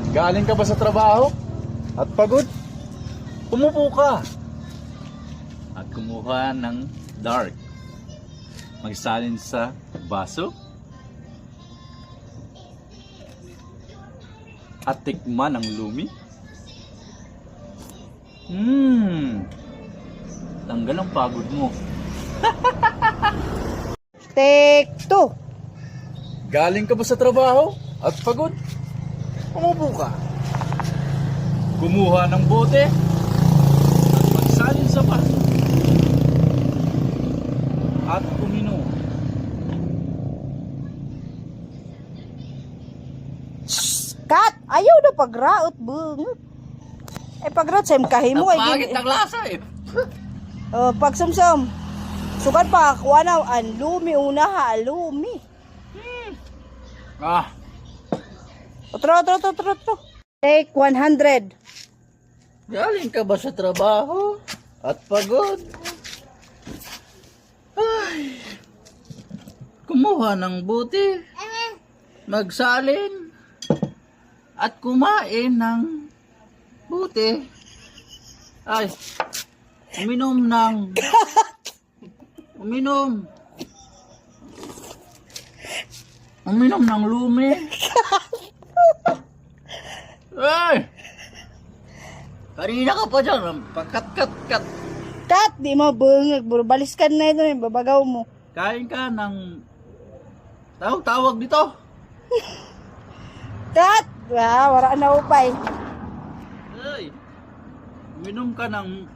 Galing ka ba sa trabaho? At pagod? Umupo ka. At kumuha ng dark. Magsalin sa baso. At tikman ang lumi. Tanggal ang pagod mo. Take 2. Galing ka ba sa trabaho? At pagod? Umupo ka. Kumuha ng bote. At magsalin sa baso. At uminom. Kat, ayaw na pagraot bungot. Eh pagraot sa kahimo ay Napakit ang lasa eh. pagsumsum. Sukat pa kuha na ang lumi una ha, lumi. Ah, Otro. Take 100. galing ka ba sa trabaho? At pagod? Ay, kumuha ng buti. Magsalin. At kumain ng buti. Ay, uminom ng lumi. Ay! Kanina ka pa dyan, pagkat-kat-kat. Kat, di mo bungag, baliskan na ito, babagaw mo. Kain ka ng... Tawag dito. Kat, wala na upay. Ay! Uminom ka ng